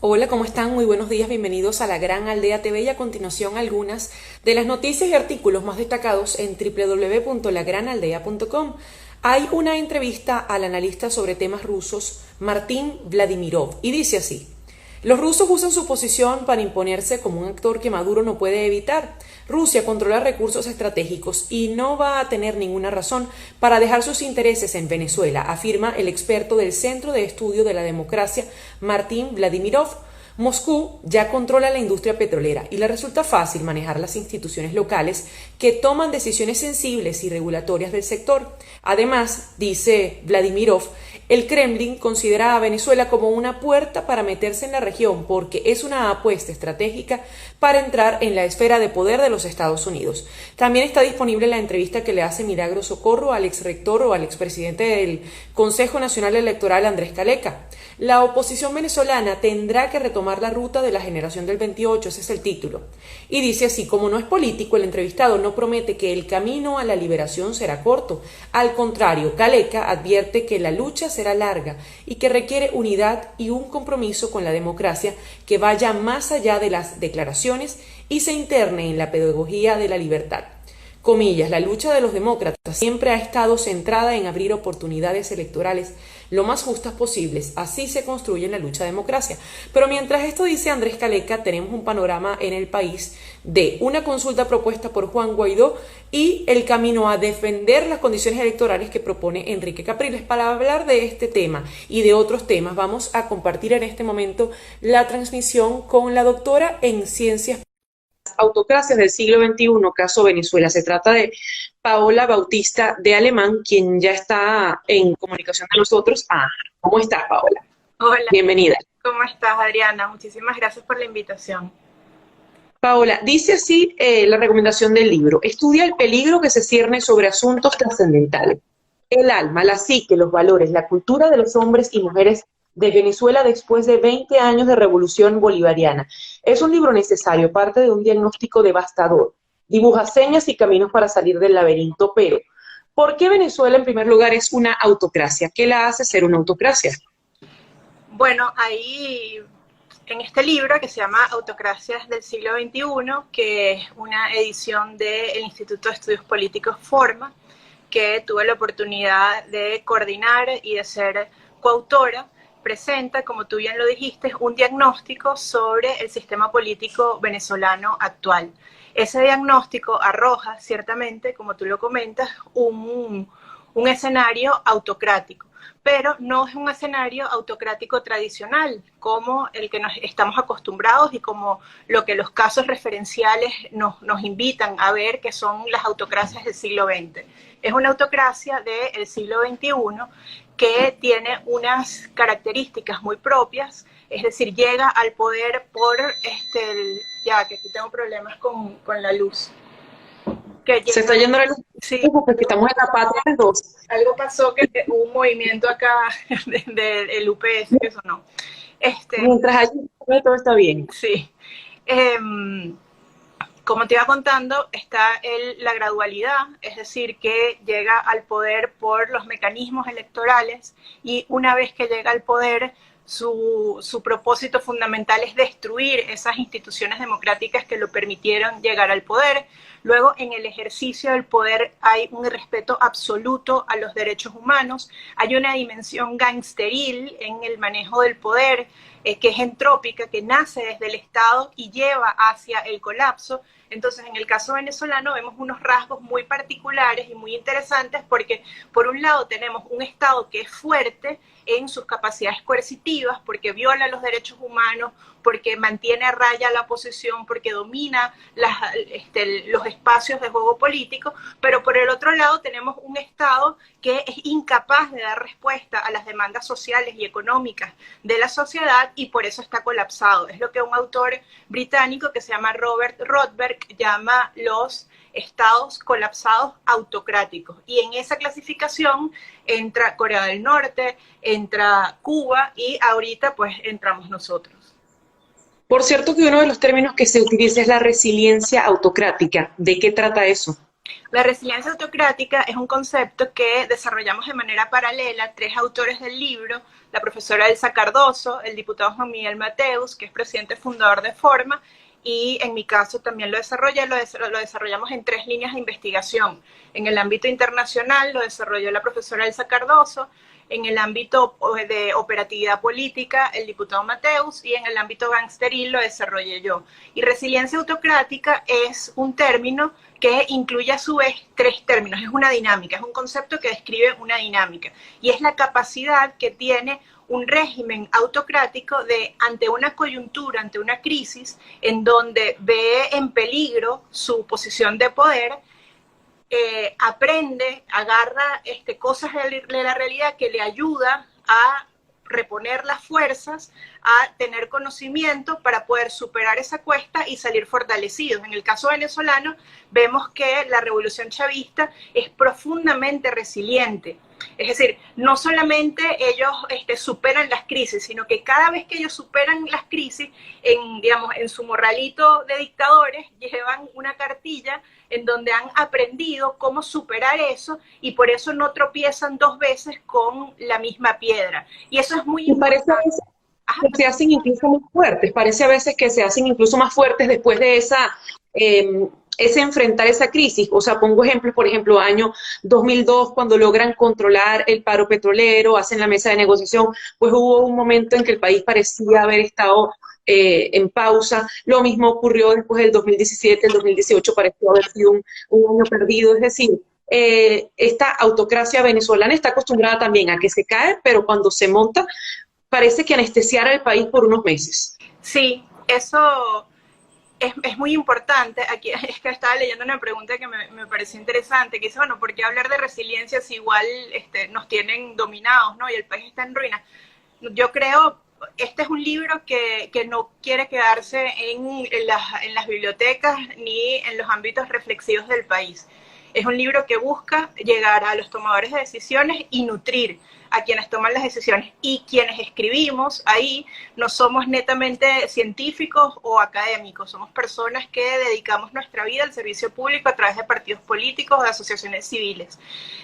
Hola, ¿cómo están? Muy buenos días, bienvenidos a La Gran Aldea TV y a continuación algunas de las noticias y artículos más destacados en www.lagranaldea.com. Hay una entrevista al analista sobre temas rusos, Martín Vladimirov, y dice así: los rusos usan su posición para imponerse como un actor que Maduro no puede evitar. Rusia controla recursos estratégicos y no va a tener ninguna razón para dejar sus intereses en Venezuela, afirma el experto del Centro de Estudio de la Democracia, Martín Vladimirov. Moscú ya controla la industria petrolera y le resulta fácil manejar las instituciones locales que toman decisiones sensibles y regulatorias del sector. Además, dice Vladimirov, el Kremlin considera a Venezuela como una puerta para meterse en la región porque es una apuesta estratégica para entrar en la esfera de poder de los Estados Unidos. También está disponible la entrevista que le hace Milagro Socorro al exrector o al expresidente del Consejo Nacional Electoral, Andrés Caleca. La oposición venezolana tendrá que retomar la ruta de la generación del 28, ese es el título. Y dice así: como no es político, el entrevistado no promete que el camino a la liberación será corto. Al contrario, Caleca advierte que la lucha será larga y que requiere unidad y un compromiso con la democracia que vaya más allá de las declaraciones y se interne en la pedagogía de la libertad. Comillas, la lucha de los demócratas siempre ha estado centrada en abrir oportunidades electorales lo más justas posibles. Así se construye la lucha de democracia. Pero mientras esto dice Andrés Caleca, tenemos un panorama en el país de una consulta propuesta por Juan Guaidó y el camino a defender las condiciones electorales que propone Enrique Capriles. Para hablar de este tema y de otros temas, vamos a compartir en este momento la transmisión con la doctora en Ciencias Autocracias del siglo XXI, caso Venezuela. Se trata de Paola Bautista de Alemán, quien ya está en comunicación con nosotros. ¿Cómo estás, Paola? Hola, Bienvenida. ¿cómo estás, Adriana? Muchísimas gracias por la invitación. Paola, dice así la recomendación del libro: estudia el peligro que se cierne sobre asuntos trascendentales. El alma, la psique, los valores, la cultura de los hombres y mujeres de Venezuela después de 20 años de revolución bolivariana. Es un libro necesario, parte de un diagnóstico devastador. Dibuja señas y caminos para salir del laberinto, pero ¿por qué Venezuela en primer lugar es una autocracia? ¿Qué la hace ser una autocracia? Bueno, ahí en este libro que se llama Autocracias del siglo XXI, que es una edición del Instituto de Estudios Políticos Forma, que tuve la oportunidad de coordinar y de ser coautora, presenta, como tú bien lo dijiste, un diagnóstico sobre el sistema político venezolano actual. Ese diagnóstico arroja, ciertamente, como tú lo comentas, un escenario autocrático, pero no es un escenario autocrático tradicional, como el que nos estamos acostumbrados y como lo que los casos referenciales nos invitan a ver, que son las autocracias del siglo XX. Es una autocracia del siglo XXI que tiene unas características muy propias, es decir, llega al poder por, ya que aquí tengo problemas con la luz, que Se está llega, yendo la luz sí, porque estamos en la patria de dos. algo pasó que hubo un movimiento acá del UPS que sonó. Este, Mientras haya todo está bien. sí. Como te iba contando, está la gradualidad, es decir, que llega al poder por los mecanismos electorales y una vez que llega al poder, su propósito fundamental es destruir esas instituciones democráticas que lo permitieron llegar al poder. Luego, en el ejercicio del poder hay un respeto absoluto a los derechos humanos, hay una dimensión gangsteril en el manejo del poder, que es entrópica, que nace desde el Estado y lleva hacia el colapso. Entonces, en el caso venezolano vemos unos rasgos muy particulares y muy interesantes porque, por un lado, tenemos un Estado que es fuerte en sus capacidades coercitivas, porque viola los derechos humanos, porque mantiene a raya la oposición, porque domina los espacios de juego político, pero por el otro lado tenemos un Estado que es incapaz de dar respuesta a las demandas sociales y económicas de la sociedad y por eso está colapsado. Es lo que un autor británico que se llama Robert Rothberg llama los estados colapsados autocráticos. Y en esa clasificación entra Corea del Norte, entra Cuba y ahorita pues entramos nosotros. Por cierto que uno de los términos que se utiliza es la resiliencia autocrática. ¿De qué trata eso? La resiliencia autocrática es un concepto que desarrollamos de manera paralela tres autores del libro, la profesora Elsa Cardoso, el diputado Juan Miguel Mateus, que es presidente fundador de Forma, y en mi caso también lo desarrollamos en tres líneas de investigación. En el ámbito internacional lo desarrolló la profesora Elsa Cardoso, en el ámbito de operatividad política el diputado Mateus, y en el ámbito gangsteril lo desarrollé yo. Y resiliencia autocrática es un término que incluye a su vez tres términos, es una dinámica, es un concepto que describe una dinámica, y es la capacidad que tiene un régimen autocrático de, ante una coyuntura, ante una crisis, en donde ve en peligro su posición de poder, aprende, agarra cosas de la realidad que le ayuda a reponer las fuerzas, a tener conocimiento para poder superar esa cuesta y salir fortalecidos. En el caso venezolano, vemos que la revolución chavista es profundamente resiliente. Es decir, no solamente ellos superan las crisis, sino que cada vez que ellos superan las crisis, en su morralito de dictadores, llevan una cartilla en donde han aprendido cómo superar eso, y por eso no tropiezan dos veces con la misma piedra. Y eso es muy importante. Que se hacen incluso más fuertes, parece a veces que se hacen incluso más fuertes después de ese enfrentar esa crisis. O sea, pongo ejemplos, por ejemplo, año 2002, cuando logran controlar el paro petrolero, hacen la mesa de negociación, pues hubo un momento en que el país parecía haber estado en pausa. Lo mismo ocurrió después del 2017, el 2018 pareció haber sido un año perdido. Es decir, esta autocracia venezolana está acostumbrada también a que se cae, pero cuando se monta, parece que anestesiara el país por unos meses. Sí, eso es muy importante. Aquí es que estaba leyendo una pregunta que me pareció interesante, que dice, bueno, ¿por qué hablar de resiliencia si igual nos tienen dominados, ¿no? Y el país está en ruinas? Yo creo, este es un libro que no quiere quedarse en las bibliotecas ni en los ámbitos reflexivos del país. Es un libro que busca llegar a los tomadores de decisiones y nutrir a quienes toman las decisiones. Y quienes escribimos ahí no somos netamente científicos o académicos, somos personas que dedicamos nuestra vida al servicio público a través de partidos políticos o de asociaciones civiles.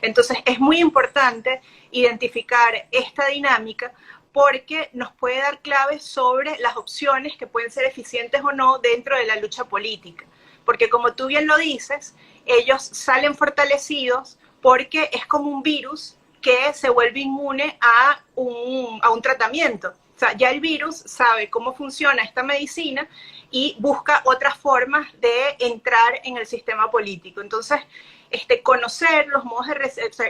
Entonces es muy importante identificar esta dinámica, porque nos puede dar claves sobre las opciones que pueden ser eficientes o no dentro de la lucha política. Porque como tú bien lo dices, ellos salen fortalecidos porque es como un virus que se vuelve inmune a un tratamiento. O sea, ya el virus sabe cómo funciona esta medicina y busca otras formas de entrar en el sistema político. Entonces, conocer los modos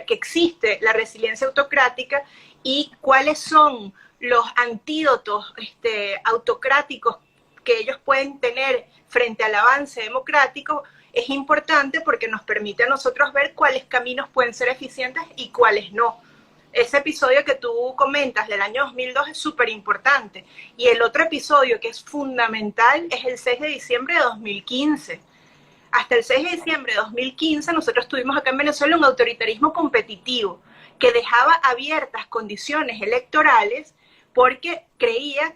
que existe la resiliencia autocrática y cuáles son los antídotos autocráticos que ellos pueden tener frente al avance democrático, es importante porque nos permite a nosotros ver cuáles caminos pueden ser eficientes y cuáles no. Ese episodio que tú comentas del año 2002 es súper importante. Y el otro episodio que es fundamental es el 6 de diciembre de 2015. Hasta el 6 de diciembre de 2015 nosotros tuvimos acá en Venezuela un autoritarismo competitivo que dejaba abiertas condiciones electorales porque creía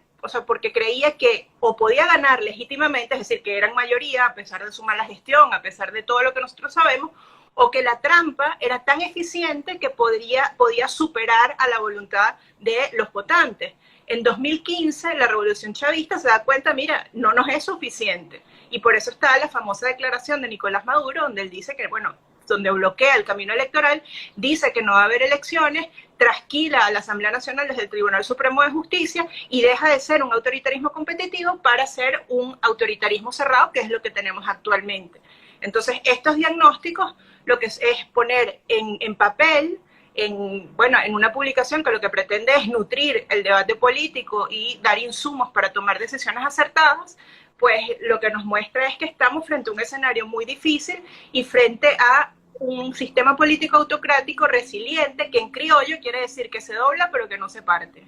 que o podía ganar legítimamente, es decir, que eran mayoría a pesar de su mala gestión, a pesar de todo lo que nosotros sabemos, o que la trampa era tan eficiente que podía superar a la voluntad de los votantes. En 2015 la revolución chavista se da cuenta, mira, no nos es suficiente. Y por eso está la famosa declaración de Nicolás Maduro, donde él dice que, bueno, donde bloquea el camino electoral, dice que no va a haber elecciones, trasquila a la Asamblea Nacional desde el Tribunal Supremo de Justicia y deja de ser un autoritarismo competitivo para ser un autoritarismo cerrado, que es lo que tenemos actualmente. Entonces, estos diagnósticos lo que es poner en papel, en una publicación que lo que pretende es nutrir el debate político y dar insumos para tomar decisiones acertadas, pues lo que nos muestra es que estamos frente a un escenario muy difícil y frente a un sistema político autocrático resiliente, que en criollo quiere decir que se dobla pero que no se parte.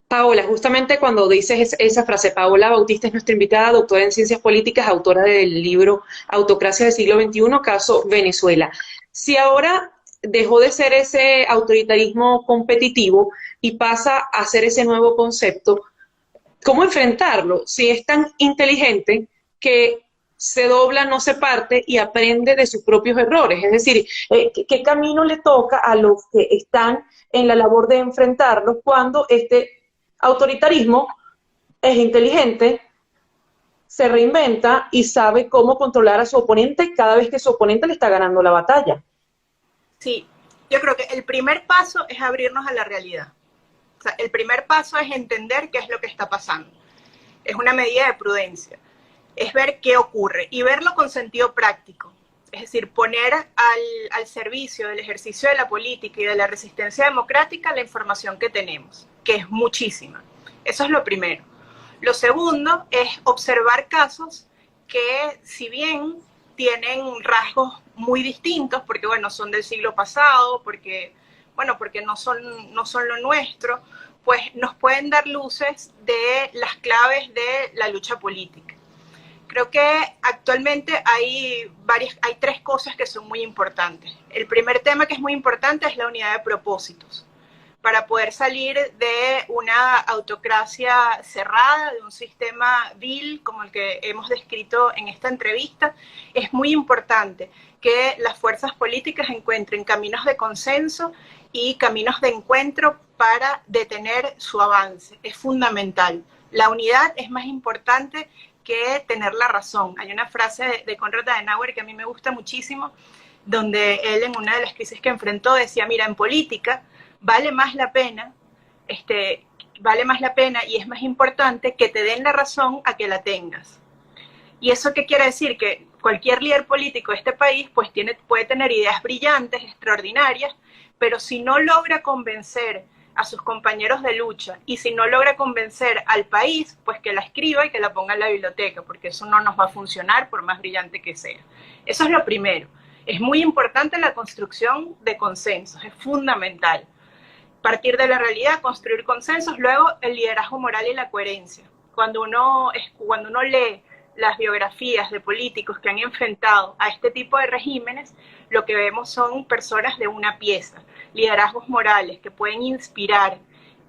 Paola, justamente cuando dices esa frase, Paola Bautista es nuestra invitada, doctora en Ciencias Políticas, autora del libro Autocracia del siglo XXI, caso Venezuela. Si ahora dejó de ser ese autoritarismo competitivo y pasa a ser ese nuevo concepto, ¿cómo enfrentarlo? Si es tan inteligente que se dobla, no se parte y aprende de sus propios errores. Es decir, ¿qué camino le toca a los que están en la labor de enfrentarlos cuando este autoritarismo es inteligente, se reinventa y sabe cómo controlar a su oponente cada vez que su oponente le está ganando la batalla? Sí, yo creo que el primer paso es abrirnos a la realidad. O sea, el primer paso es entender qué es lo que está pasando. Es una medida de prudencia. Es ver qué ocurre y verlo con sentido práctico. Es decir, poner al servicio del ejercicio de la política y de la resistencia democrática la información que tenemos, que es muchísima. Eso es lo primero. Lo segundo es observar casos que, si bien tienen rasgos muy distintos, porque bueno, son del siglo pasado, porque no son lo nuestro, pues nos pueden dar luces de las claves de la lucha política. Creo que actualmente hay tres cosas que son muy importantes. El primer tema que es muy importante es la unidad de propósitos. Para poder salir de una autocracia cerrada, de un sistema vil como el que hemos descrito en esta entrevista, es muy importante que las fuerzas políticas encuentren caminos de consenso y caminos de encuentro para detener su avance. Es fundamental. La unidad es más importante que tener la razón. Hay una frase de Konrad Adenauer que a mí me gusta muchísimo, donde él en una de las crisis que enfrentó decía, mira, en política vale más la pena y es más importante que te den la razón a que la tengas. ¿Y eso qué quiere decir? Que cualquier líder político de este país pues puede tener ideas brillantes, extraordinarias, pero si no logra convencer a sus compañeros de lucha y si no logra convencer al país, pues que la escriba y que la ponga en la biblioteca, porque eso no nos va a funcionar por más brillante que sea. Eso es lo primero. Es muy importante la construcción de consensos, es fundamental. Partir de la realidad, construir consensos, luego el liderazgo moral y la coherencia. Cuando uno lee las biografías de políticos que han enfrentado a este tipo de regímenes, lo que vemos son personas de una pieza, liderazgos morales que pueden inspirar,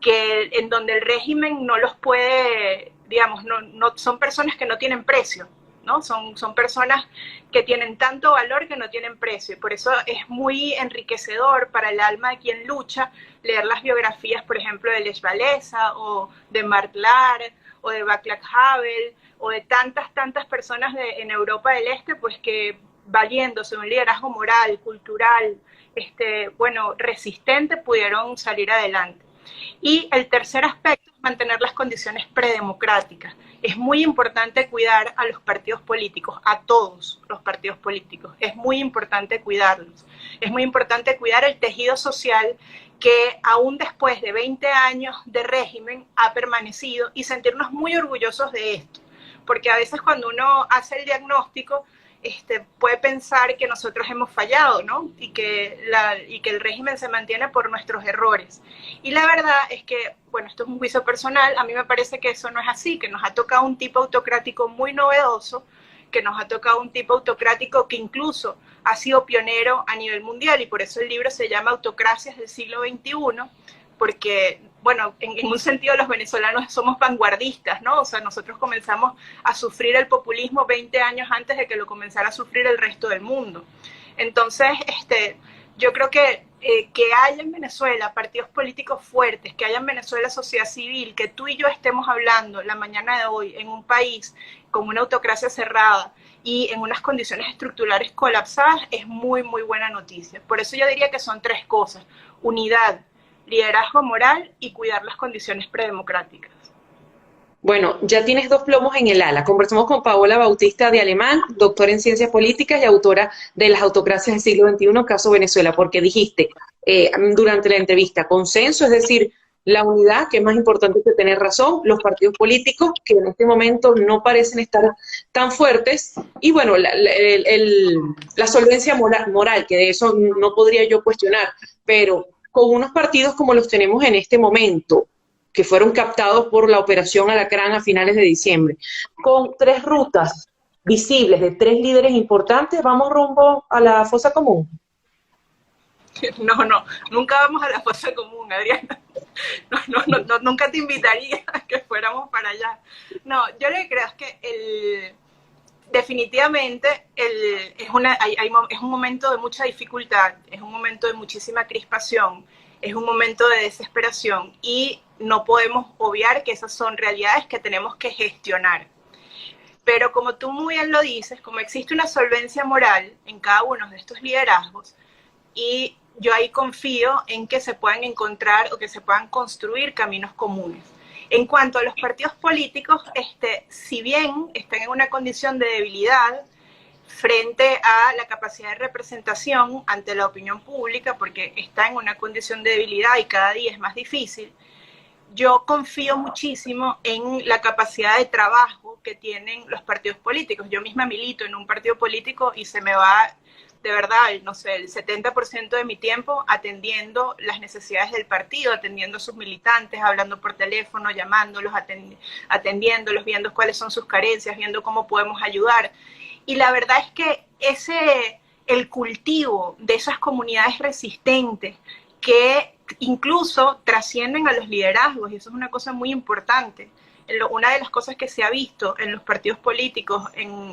en donde el régimen no los puede, digamos, no son personas que no tienen precio, ¿no? Son personas que tienen tanto valor que no tienen precio, y por eso es muy enriquecedor para el alma de quien lucha leer las biografías, por ejemplo, de Lech Walesa o de Mark Lahr o de Václav Havel o de tantas personas en Europa del Este, pues que valiéndose de un liderazgo moral, cultural, resistente, pudieron salir adelante. Y el tercer aspecto es mantener las condiciones predemocráticas. Es muy importante cuidar a los partidos políticos, a todos los partidos políticos. Es muy importante cuidarlos. Es muy importante cuidar el tejido social que aún después de 20 años de régimen ha permanecido y sentirnos muy orgullosos de esto. Porque a veces cuando uno hace el diagnóstico, puede pensar que nosotros hemos fallado, ¿no? Y que el régimen se mantiene por nuestros errores. Y la verdad es que, bueno, esto es un juicio personal, a mí me parece que eso no es así, que nos ha tocado un tipo autocrático muy novedoso, que nos ha tocado un tipo autocrático que incluso ha sido pionero a nivel mundial, y por eso el libro se llama Autocracias del siglo XXI, porque, bueno, en un sentido los venezolanos somos vanguardistas, ¿no? O sea, nosotros comenzamos a sufrir el populismo 20 años antes de que lo comenzara a sufrir el resto del mundo. Entonces, yo creo que haya en Venezuela partidos políticos fuertes, que haya en Venezuela sociedad civil, que tú y yo estemos hablando la mañana de hoy en un país con una autocracia cerrada y en unas condiciones estructurales colapsadas, es muy, muy buena noticia. Por eso yo diría que son tres cosas: unidad, liderazgo moral y cuidar las condiciones predemocráticas. Bueno, ya tienes dos plomos en el ala. Conversamos con Paola Bautista de Alemán, doctora en Ciencias Políticas y autora de Las Autocracias del siglo XXI, caso Venezuela, porque dijiste durante la entrevista consenso, es decir, la unidad, que es más importante que tener razón, los partidos políticos, que en este momento no parecen estar tan fuertes, y bueno, la solvencia moral, que de eso no podría yo cuestionar, pero con unos partidos como los tenemos en este momento, que fueron captados por la Operación Alacrán a finales de diciembre, con tres rutas visibles de tres líderes importantes, ¿vamos rumbo a la fosa común? No, nunca vamos a la fosa común, Adriana. No, nunca te invitaría a que fuéramos para allá. No, yo lo que creo es que definitivamente es un momento de mucha dificultad, es un momento de muchísima crispación, es un momento de desesperación y no podemos obviar que esas son realidades que tenemos que gestionar. Pero como tú muy bien lo dices, como existe una solvencia moral en cada uno de estos liderazgos, y yo ahí confío en que se puedan encontrar o que se puedan construir caminos comunes. En cuanto a los partidos políticos, si bien están en una condición de debilidad frente a la capacidad de representación ante la opinión pública, porque está en una condición de debilidad y cada día es más difícil, yo confío muchísimo en la capacidad de trabajo que tienen los partidos políticos. Yo misma milito en un partido político y se me va, de verdad, no sé, el 70% de mi tiempo atendiendo las necesidades del partido, atendiendo a sus militantes, hablando por teléfono, llamándolos, atendiéndolos, viendo cuáles son sus carencias, viendo cómo podemos ayudar. Y la verdad es que el cultivo de esas comunidades resistentes que incluso trascienden a los liderazgos, y eso es una cosa muy importante. Una de las cosas que se ha visto en los partidos políticos,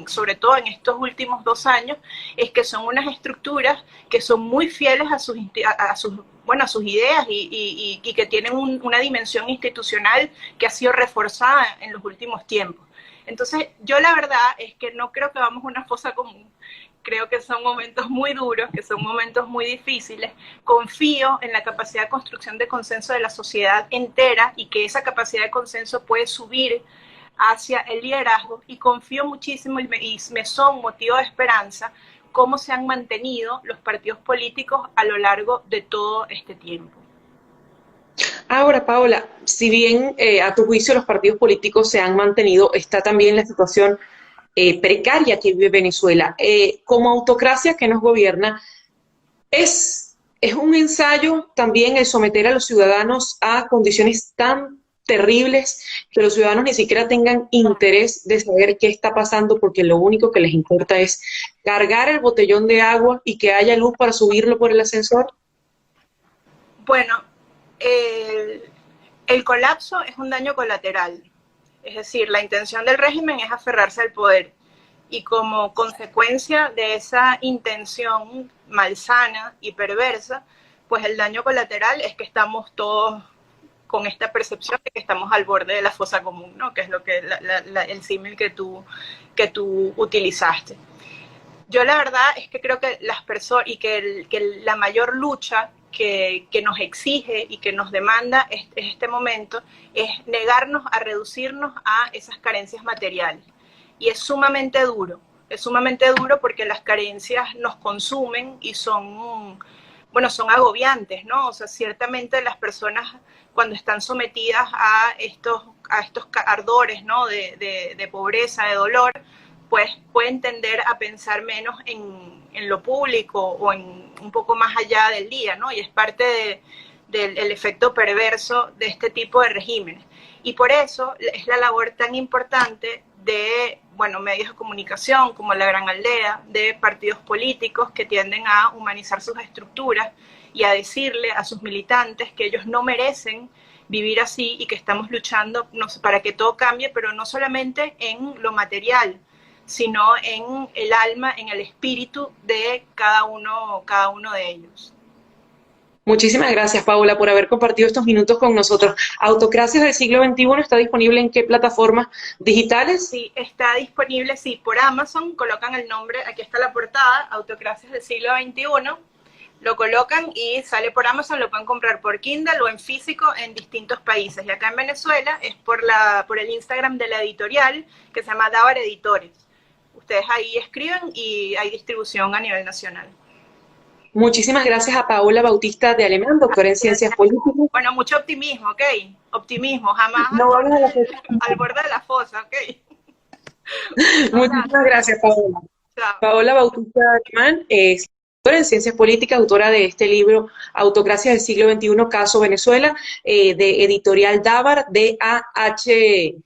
sobre todo en estos últimos 2 años, es que son unas estructuras que son muy fieles a sus ideas y que tienen una dimensión institucional que ha sido reforzada en los últimos tiempos. Entonces, yo la verdad es que no creo que vamos a una fosa común. Creo que son momentos muy duros, que son momentos muy difíciles. Confío en la capacidad de construcción de consenso de la sociedad entera y que esa capacidad de consenso puede subir hacia el liderazgo, y confío muchísimo y me son motivo de esperanza cómo se han mantenido los partidos políticos a lo largo de todo este tiempo. Ahora, Paola, si bien a tu juicio los partidos políticos se han mantenido, está también la situación precaria que vive Venezuela. Como autocracia que nos gobierna, es un ensayo también el someter a los ciudadanos a condiciones tan terribles que los ciudadanos ni siquiera tengan interés de saber qué está pasando, porque lo único que les importa es cargar el botellón de agua y que haya luz para subirlo por el ascensor. Bueno, el colapso es un daño colateral. Es decir, la intención del régimen es aferrarse al poder, y como consecuencia de esa intención malsana y perversa, pues el daño colateral es que estamos todos con esta percepción de que estamos al borde de la fosa común, ¿no? Que es lo que el símil que tú utilizaste. Yo la verdad es que creo que las personas y que la mayor lucha que nos exige y que nos demanda este momento es negarnos a reducirnos a esas carencias materiales. Y es sumamente duro porque las carencias nos consumen y son agobiantes, ¿no? O sea, ciertamente las personas cuando están sometidas a estos ardores, ¿no? de pobreza, de dolor, pues pueden tender a pensar menos en lo público o en un poco más allá del día, ¿no? Y es parte del efecto perverso de este tipo de regímenes. Y por eso es la labor tan importante de medios de comunicación como La Gran Aldea, de partidos políticos que tienden a humanizar sus estructuras y a decirle a sus militantes que ellos no merecen vivir así y que estamos luchando para que todo cambie, pero no solamente en lo material, sino en el alma, en el espíritu de cada uno de ellos. Muchísimas gracias, Paola, por haber compartido estos minutos con nosotros. Autocracias del siglo XXI está disponible ¿en qué plataformas digitales? Sí, está disponible, sí, por Amazon, colocan el nombre, aquí está la portada, Autocracias del siglo XXI, lo colocan y sale por Amazon, lo pueden comprar por Kindle o en físico en distintos países. Y acá en Venezuela es por el Instagram de la editorial, que se llama Dávar Editores. Ustedes ahí escriben y hay distribución a nivel nacional. Muchísimas gracias a Paola Bautista de Alemán, doctora en Ciencias Políticas. Bueno, mucho optimismo, ¿ok? Optimismo, jamás al borde de la fosa, ¿ok? Muchísimas gracias, Paola. Chao. Paola Bautista de Alemán es doctora en Ciencias Políticas, autora de este libro Autocracia del siglo XXI, Caso Venezuela, de editorial Dávar, D-A-H-B-A-R.